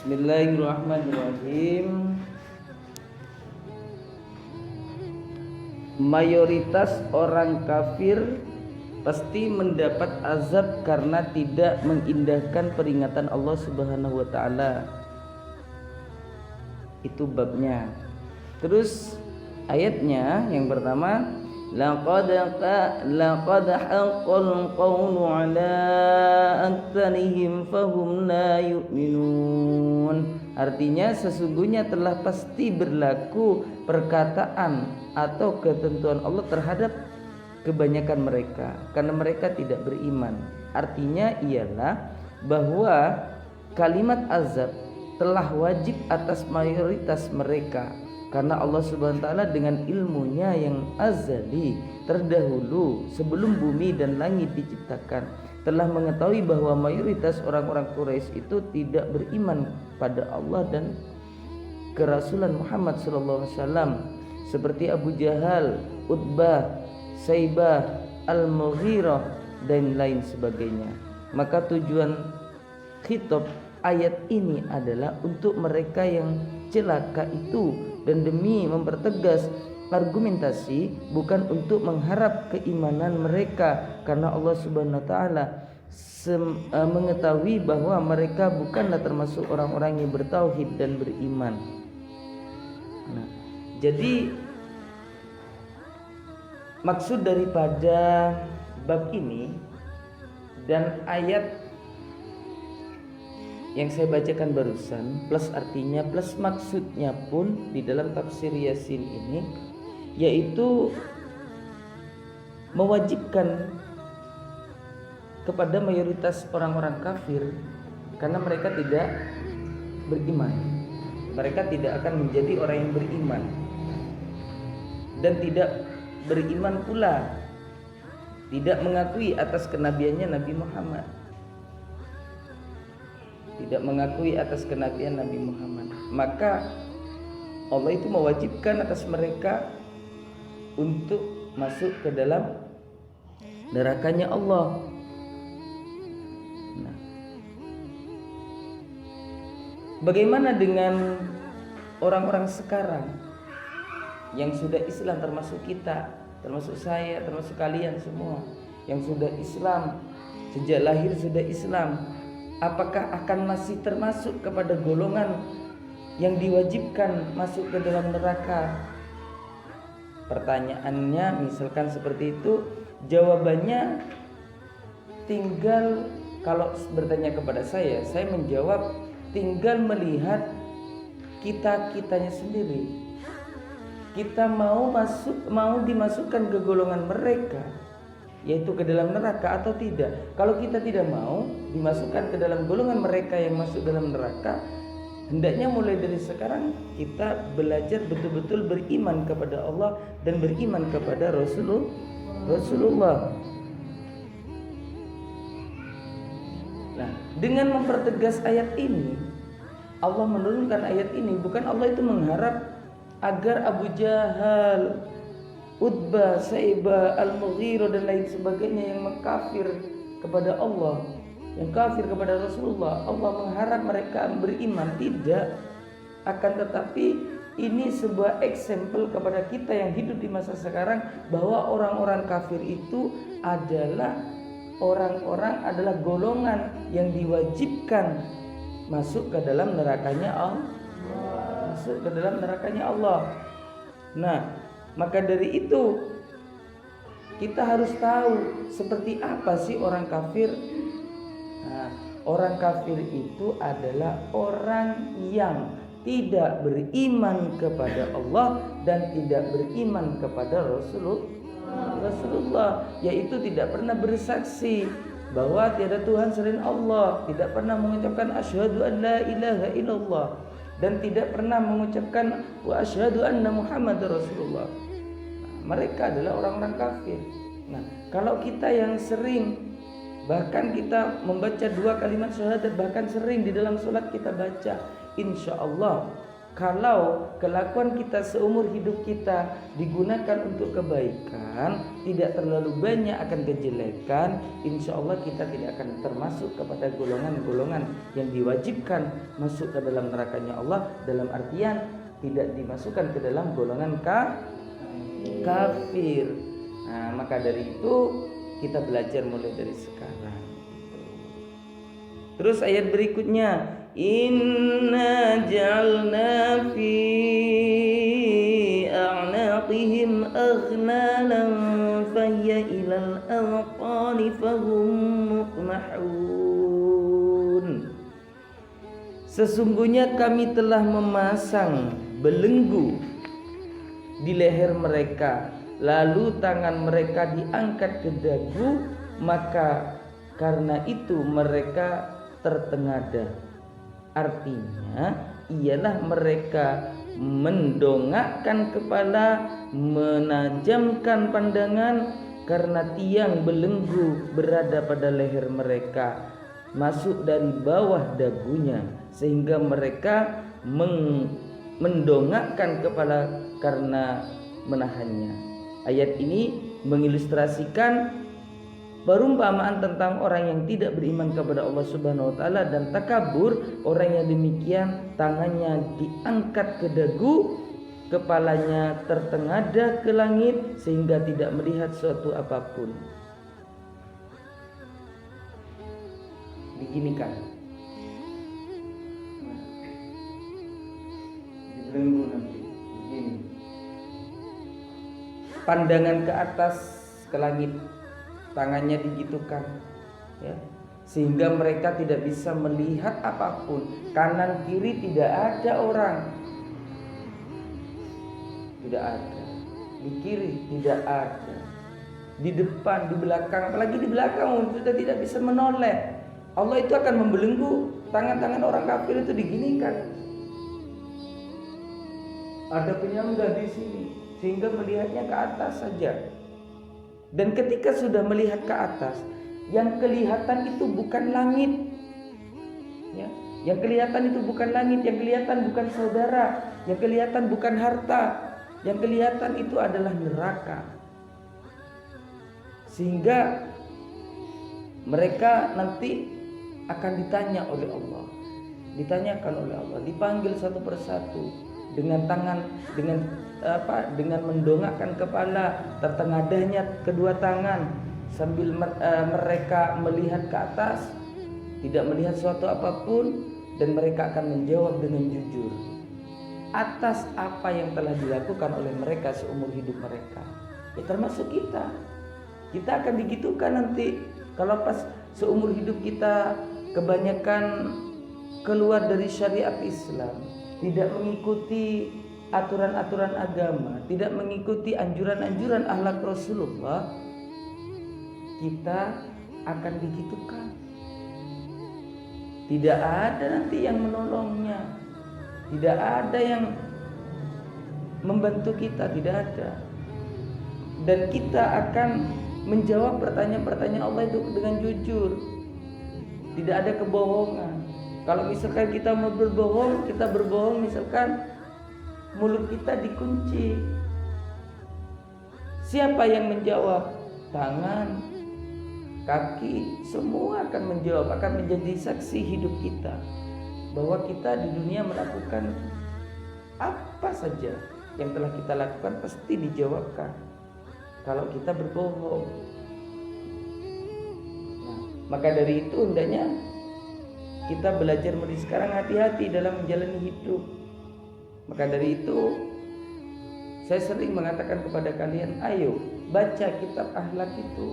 Bismillahirrahmanirrahim. Mayoritas orang kafir pasti mendapat azab karena tidak mengindahkan peringatan Allah Subhanahu wa taala. Itu babnya. Terus ayatnya yang pertama, laqad haqqal qawlu ala aktsarihim fahum la yu'minun. Artinya sesungguhnya telah pasti berlaku perkataan atau ketentuan Allah terhadap kebanyakan mereka karena mereka tidak beriman. Artinya ialah bahwa kalimat azab telah wajib atas mayoritas mereka karena Allah Subhanahu wa taala dengan ilmunya yang azali terdahulu sebelum bumi dan langit diciptakan telah mengetahui bahwa mayoritas orang-orang Quraisy itu tidak beriman pada Allah dan kerasulan Muhammad sallallahu alaihi wasallam, seperti Abu Jahal, Utbah, Saibah, Al-Mughirah dan lain sebagainya. Maka tujuan khitab ayat ini adalah untuk mereka yang celaka itu dan demi mempertegas argumentasi, bukan untuk mengharap keimanan mereka karena Allah Subhanahu wa taala mengetahui bahwa mereka bukanlah termasuk orang-orang yang bertauhid dan beriman. Nah, jadi maksud daripada bab ini dan ayat yang saya bacakan barusan plus artinya plus maksudnya pun di dalam tafsir Yasin ini, yaitu mewajibkan kepada mayoritas orang-orang kafir karena mereka tidak beriman. Mereka tidak akan menjadi orang yang beriman dan tidak beriman pula, tidak mengakui atas kenabiannya Nabi Muhammad, tidak mengakui atas kenabian Nabi Muhammad. Maka Allah itu mewajibkan atas mereka untuk masuk ke dalam nerakanya Allah. Nah, bagaimana dengan orang-orang sekarang yang sudah Islam, termasuk kita, termasuk saya, termasuk kalian semua yang sudah Islam, sejak lahir sudah Islam? Apakah akan masih termasuk kepada golongan yang diwajibkan masuk ke dalam neraka? Pertanyaannya misalkan seperti itu, jawabannya tinggal, kalau bertanya kepada saya menjawab tinggal melihat kita-kitanya sendiri. Kita mau dimasukkan ke golongan mereka, yaitu ke dalam neraka atau tidak. Kalau kita tidak mau dimasukkan ke dalam golongan mereka yang masuk dalam neraka, hendaknya mulai dari sekarang kita belajar betul-betul beriman kepada Allah dan beriman kepada Rasulullah. Nah, dengan mempertegas ayat ini, Allah menurunkan ayat ini, bukan Allah itu mengharap agar Abu Jahal, Utbah, Saibah, Al-Mughirah dan lain sebagainya yang mengkafir kepada Allah, yang kafir kepada Rasulullah, Allah mengharap mereka beriman. Tidak. Akan tetapi ini sebuah eksempel kepada kita yang hidup di masa sekarang bahwa orang-orang kafir itu adalah adalah golongan yang diwajibkan masuk ke dalam nerakanya Allah. Nah, maka dari itu kita harus tahu seperti apa sih orang kafir. Nah, orang kafir itu adalah orang yang tidak beriman kepada Allah dan tidak beriman kepada Rasulullah, yaitu tidak pernah bersaksi bahwa tiada Tuhan selain Allah, tidak pernah mengucapkan asyhadu an la ilaha illallah, dan tidak pernah mengucapkan wa asyhadu anna Muhammadar Rasulullah. Nah, mereka adalah orang-orang kafir. Nah, kalau kita yang sering, bahkan kita membaca 2 kalimat syahadat, bahkan sering di dalam sholat kita baca, insya Allah kalau kelakuan kita seumur hidup kita digunakan untuk kebaikan, tidak terlalu banyak akan kejelekan, insya Allah kita tidak akan termasuk kepada golongan-golongan yang diwajibkan masuk ke dalam nerakanya Allah, dalam artian tidak dimasukkan ke dalam golongan kafir. Nah, maka dari itu kita belajar mulai dari sekarang. Terus ayat berikutnya, inna ja'alna fi a'naqihim aghlalan fahiya ilal awqani fahum muqmahun. Sesungguhnya kami telah memasang belenggu di leher mereka, lalu tangan mereka diangkat ke dagu, maka karena itu mereka tertengadah. Artinya ialah mereka mendongakkan kepala, menajamkan pandangan karena tiang belenggu berada pada leher mereka, masuk dari bawah dagunya, sehingga mereka mendongakkan kepala karena menahannya. Ayat ini mengilustrasikan perumpamaan tentang orang yang tidak beriman kepada Allah Subhanahu wa taala dan takabur. Orang yang demikian tangannya diangkat ke dagu, kepalanya tertengadah ke langit sehingga tidak melihat suatu apapun. Beginikan. Dibelenggu nanti. Begini. Pandangan ke atas ke langit, tangannya digitukan, ya, sehingga mereka tidak bisa melihat apapun. Kanan kiri tidak ada orang, tidak ada. Di kiri tidak ada, di depan, di belakang, apalagi di belakang sudah tidak bisa menoleh. Allah itu akan membelenggu tangan-tangan orang kafir itu diginikan. Ada penyangga di sini sehingga melihatnya ke atas saja. Dan ketika sudah melihat ke atas, yang kelihatan itu bukan langit, ya. Yang kelihatan itu bukan langit, yang kelihatan bukan saudara, yang kelihatan bukan harta, yang kelihatan itu adalah neraka. Sehingga mereka nanti akan ditanya oleh Allah, ditanyakan oleh Allah, dipanggil satu persatu dengan tangan, dengan mendongakkan kepala, tertengadahnya kedua tangan sambil mereka melihat ke atas, tidak melihat suatu apapun, dan mereka akan menjawab dengan jujur atas apa yang telah dilakukan oleh mereka seumur hidup mereka. Ya, termasuk kita akan digitukan nanti. Kalau pas seumur hidup kita kebanyakan keluar dari syariat Islam, tidak mengikuti aturan-aturan agama, tidak mengikuti anjuran-anjuran akhlak Rasulullah, kita akan digitukan. Tidak ada nanti yang menolongnya, tidak ada yang membantu kita, tidak ada. Dan kita akan menjawab pertanyaan-pertanyaan Allah itu dengan jujur. Tidak ada kebohongan. Kalau misalkan kita mau berbohong, kita berbohong, misalkan mulut kita dikunci. Siapa yang menjawab? Tangan, kaki, semua akan menjawab, akan menjadi saksi hidup kita bahwa kita di dunia melakukan apa saja yang telah kita lakukan pasti dijawabkan kalau kita berbohong. Nah, maka dari itu hendaknya kita belajar mulai sekarang hati-hati dalam menjalani hidup. Maka dari itu saya sering mengatakan kepada kalian, ayo baca kitab akhlak itu,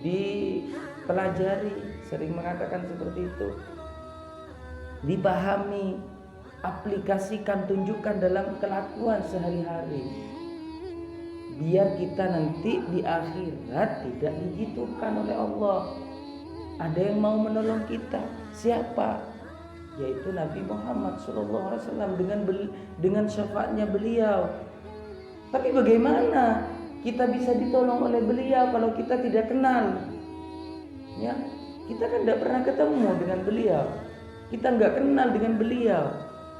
dipelajari, sering mengatakan seperti itu, dipahami, aplikasikan, tunjukkan dalam kelakuan sehari-hari, biar kita nanti di akhirat tidak digitukan oleh Allah. Ada yang mau menolong kita, siapa? yaitu Nabi Muhammad SAW dengan syafaatnya beliau. Tapi bagaimana kita bisa ditolong oleh beliau kalau kita tidak kenal? Ya, kita kan tidak pernah ketemu dengan beliau, kita nggak kenal dengan beliau.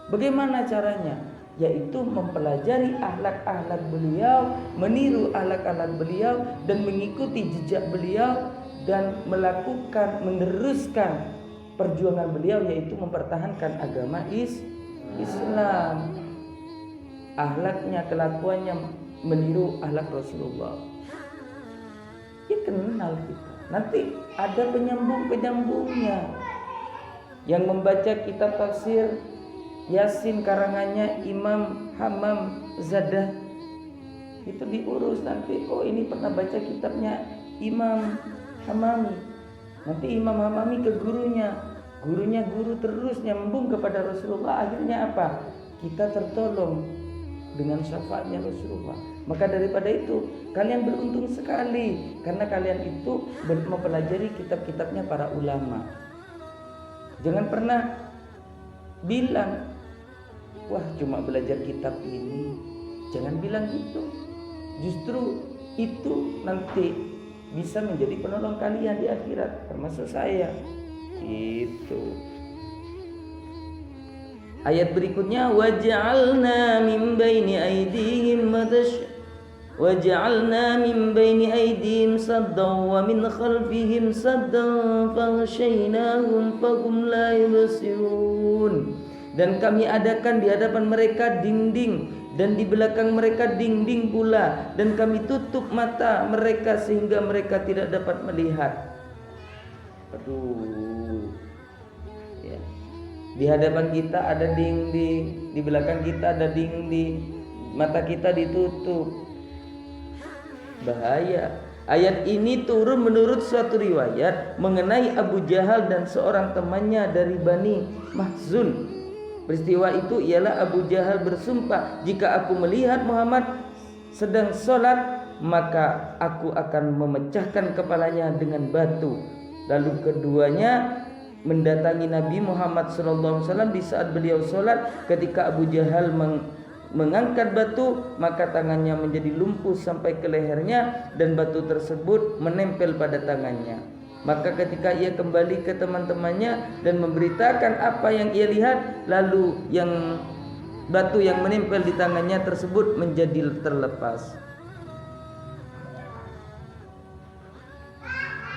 Bagaimana caranya? Yaitu mempelajari akhlak-akhlak beliau, meniru akhlak-akhlak beliau, dan mengikuti jejak beliau, dan meneruskan perjuangan beliau, yaitu mempertahankan agama Islam. Akhlaknya, kelakuannya meniru akhlak Rasulullah. Ya, kenal kita. Nanti ada penyambung-penyambungnya. Yang membaca kitab tafsir Yasin karangannya Imam Hammam Zadah itu diurus nanti. Oh, ini pernah baca kitabnya Imam Hamami. Nanti Imam Hamami ke gurunya guru terus nyambung kepada Rasulullah. Akhirnya apa? Kita tertolong dengan syafaatnya Rasulullah. Maka daripada itu kalian beruntung sekali, karena kalian itu mempelajari kitab-kitabnya para ulama. Jangan pernah bilang, wah cuma belajar kitab ini. Jangan bilang gitu. Justru itu nanti bisa menjadi penolong kalian di akhirat, termasuk saya. Itu. Ayat berikutnya, waj'alna min baini aydihim saddan wa min khalfihim saddan faghshaynahum fahum la yubsirun. Dan kami adakan di hadapan mereka dinding, dan di belakang mereka dinding pula, dan kami tutup mata mereka sehingga mereka tidak dapat melihat. Aduh. Ya. Di hadapan kita ada dinding, di belakang kita ada dinding, mata kita ditutup. Bahaya. Ayat ini turun menurut suatu riwayat mengenai Abu Jahal dan seorang temannya dari Bani Mahzun. Peristiwa itu ialah Abu Jahal bersumpah, jika aku melihat Muhammad sedang sholat, maka aku akan memecahkan kepalanya dengan batu. Lalu keduanya mendatangi Nabi Muhammad SAW di saat beliau sholat. Ketika Abu Jahal mengangkat batu, maka tangannya menjadi lumpuh sampai ke lehernya, dan batu tersebut menempel pada tangannya. Maka ketika ia kembali ke teman-temannya dan memberitakan apa yang ia lihat, lalu batu yang menempel di tangannya tersebut menjadi terlepas.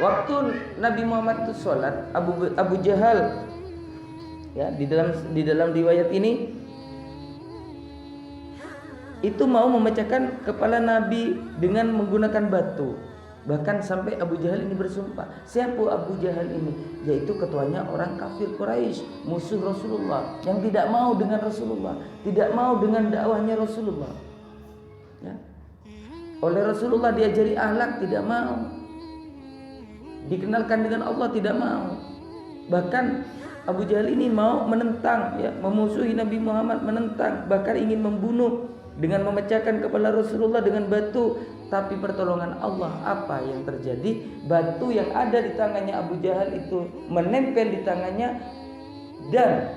Waktu Nabi Muhammad itu sholat, Abu Jahal, ya, di dalam riwayat ini itu mau memecahkan kepala Nabi dengan menggunakan batu. Bahkan sampai Abu Jahal ini bersumpah. Siapa Abu Jahal ini? Yaitu ketuanya orang kafir Quraisy, musuh Rasulullah, yang tidak mau dengan Rasulullah, tidak mau dengan dakwahnya Rasulullah. Ya. Oleh Rasulullah diajari akhlak, tidak mau. Dikenalkan dengan Allah, tidak mau. Bahkan Abu Jahal ini mau menentang, ya, memusuhi Nabi Muhammad, menentang, bahkan ingin membunuh dengan memecahkan kepala Rasulullah dengan batu. Tapi pertolongan Allah, apa yang terjadi? Batu yang ada di tangannya Abu Jahal itu menempel di tangannya, dan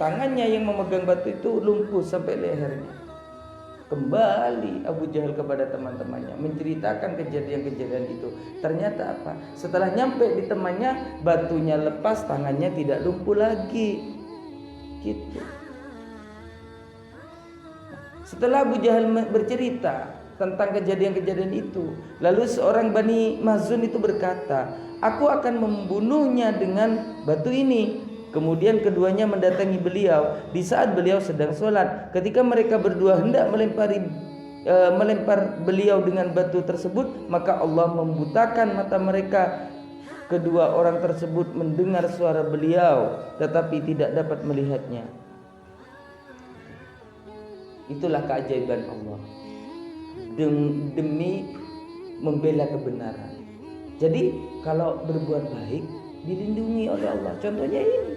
tangannya yang memegang batu itu lumpuh sampai lehernya. Kembali Abu Jahal kepada teman-temannya menceritakan kejadian-kejadian itu. Ternyata apa? Setelah nyampe di temannya, batunya lepas, tangannya tidak lumpuh lagi. Gitu. Setelah Abu Jahal bercerita tentang kejadian-kejadian itu, lalu seorang Bani Mahzun itu berkata, aku akan membunuhnya dengan batu ini. Kemudian keduanya mendatangi beliau di saat beliau sedang sholat. Ketika mereka berdua hendak melempar beliau dengan batu tersebut, maka Allah membutakan mata mereka. Kedua orang tersebut mendengar suara beliau tetapi tidak dapat melihatnya. Itulah keajaiban Allah demi membela kebenaran. Jadi kalau berbuat baik dilindungi oleh Allah. Contohnya ini,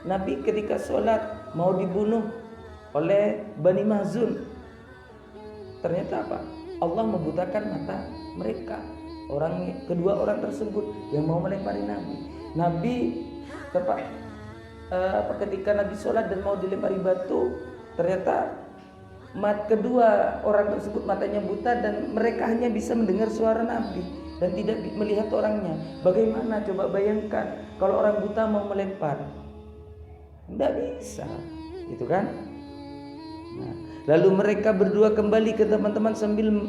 Nabi ketika sholat mau dibunuh oleh Bani Mahzun, ternyata apa? Allah membutakan mata mereka, kedua orang tersebut yang mau melempari Nabi. Nabi ketika Nabi sholat dan mau dilempari batu, ternyata kedua orang tersebut matanya buta dan mereka hanya bisa mendengar suara Nabi dan tidak melihat orangnya. Bagaimana coba bayangkan kalau orang buta mau melempar? Tidak bisa, gitu kan? Nah, lalu mereka berdua kembali ke teman-teman sambil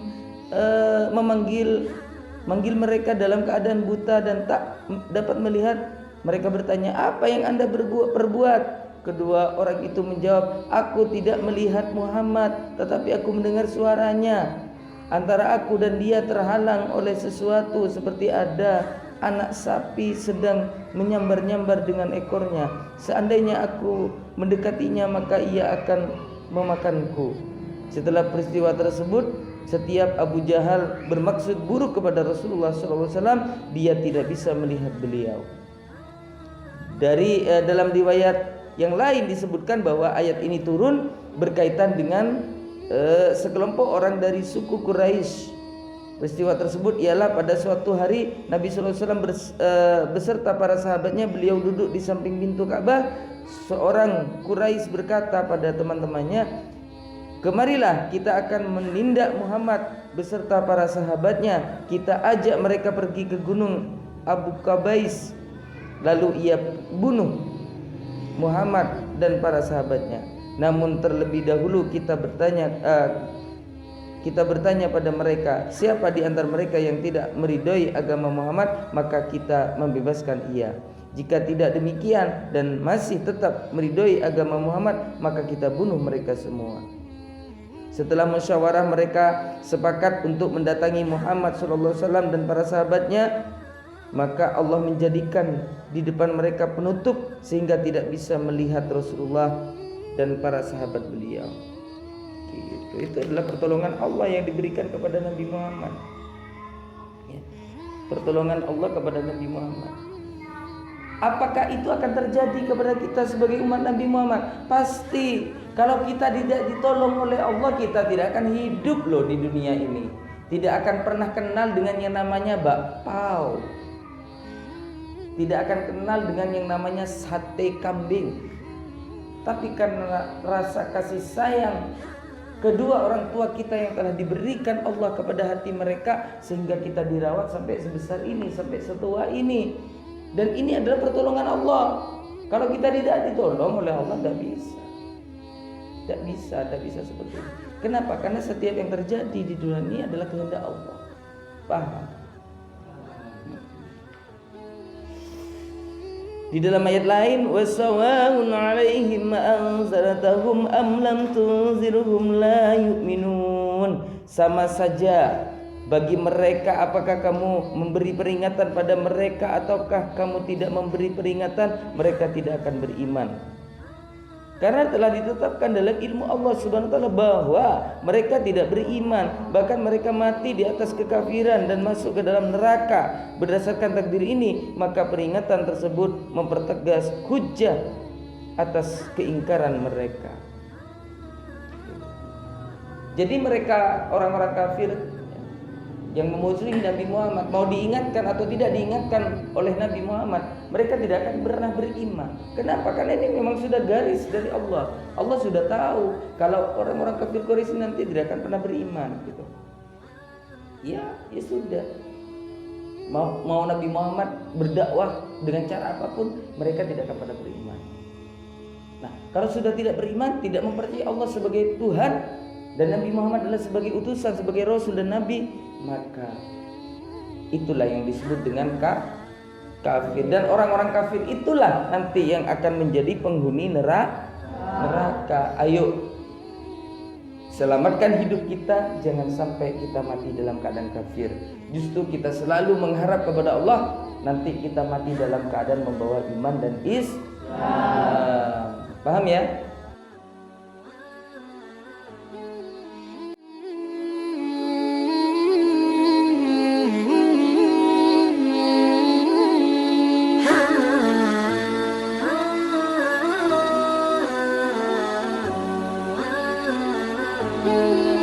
memanggil mereka dalam keadaan buta dan tak dapat melihat. Mereka bertanya, apa yang Anda perbuat? Kedua orang itu menjawab, aku tidak melihat Muhammad, tetapi aku mendengar suaranya. Antara aku dan dia terhalang oleh sesuatu seperti ada anak sapi sedang menyambar-nyambar dengan ekornya. Seandainya aku mendekatinya, maka ia akan memakanku. Setelah peristiwa tersebut, setiap Abu Jahal bermaksud buruk kepada Rasulullah SAW, dia tidak bisa melihat beliau. Dalam riwayat yang lain disebutkan bahwa ayat ini turun berkaitan dengan sekelompok orang dari suku Quraisy. Peristiwa tersebut ialah pada suatu hari Nabi SAW beserta para sahabatnya, beliau duduk di samping pintu Ka'bah. Seorang Quraisy berkata pada teman-temannya, kemarilah kita akan menindak Muhammad beserta para sahabatnya. Kita ajak mereka pergi ke gunung Abu Qabais, lalu ia bunuh Muhammad dan para sahabatnya. Namun terlebih dahulu kita bertanya pada mereka, siapa di antara mereka yang tidak meridhoi agama Muhammad, maka kita membebaskan ia. Jika tidak demikian dan masih tetap meridhoi agama Muhammad, maka kita bunuh mereka semua. Setelah musyawarah, mereka sepakat untuk mendatangi Muhammad SAW dan para sahabatnya. Maka Allah menjadikan di depan mereka penutup sehingga tidak bisa melihat Rasulullah dan para sahabat beliau. Itu adalah pertolongan Allah yang diberikan kepada Nabi Muhammad. Ya. Pertolongan Allah kepada Nabi Muhammad. Apakah itu akan terjadi kepada kita sebagai umat Nabi Muhammad? Pasti. Kalau kita tidak ditolong oleh Allah, kita tidak akan hidup loh di dunia ini. Tidak akan pernah kenal dengan yang namanya bakpao. Tidak akan kenal dengan yang namanya sate kambing. Tapi karena rasa kasih sayang kedua orang tua kita yang telah diberikan Allah kepada hati mereka, sehingga kita dirawat sampai sebesar ini, sampai setua ini. Dan ini adalah pertolongan Allah. Kalau kita tidak ditolong oleh Allah, tidak bisa. Tidak bisa seperti itu. Kenapa? Karena setiap yang terjadi di dunia ini adalah kehendak Allah. Paham? Di dalam ayat lain, wasawa'un 'alaihim anzartahum am lam tunzirhum la yu'minun. Sama saja bagi mereka apakah kamu memberi peringatan pada mereka ataukah kamu tidak memberi peringatan, mereka tidak akan beriman. Karena telah ditetapkan dalam ilmu Allah Subhanahu wa taala bahwa mereka tidak beriman, bahkan mereka mati di atas kekafiran dan masuk ke dalam neraka. Berdasarkan takdir ini, maka peringatan tersebut mempertegas hujjah atas keingkaran mereka. Jadi mereka orang-orang kafir yang memusuhi Nabi Muhammad, mau diingatkan atau tidak diingatkan oleh Nabi Muhammad, mereka tidak akan pernah beriman. Kenapa? Karena ini memang sudah garis dari Allah. Allah sudah tahu kalau orang-orang kafir Quraisy nanti tidak akan pernah beriman, gitu. Ya sudah. Mau Nabi Muhammad berdakwah dengan cara apapun, mereka tidak akan pernah beriman. Nah, kalau sudah tidak beriman, tidak mempercayai Allah sebagai Tuhan dan Nabi Muhammad adalah sebagai utusan, sebagai Rasul dan Nabi, maka itulah yang disebut dengan kafir. Dan orang-orang kafir itulah nanti yang akan menjadi penghuni neraka. Ayo selamatkan hidup kita, jangan sampai kita mati dalam keadaan kafir. Justru kita selalu mengharap kepada Allah, nanti kita mati dalam keadaan membawa iman dan Islam. Paham ya? Thank you.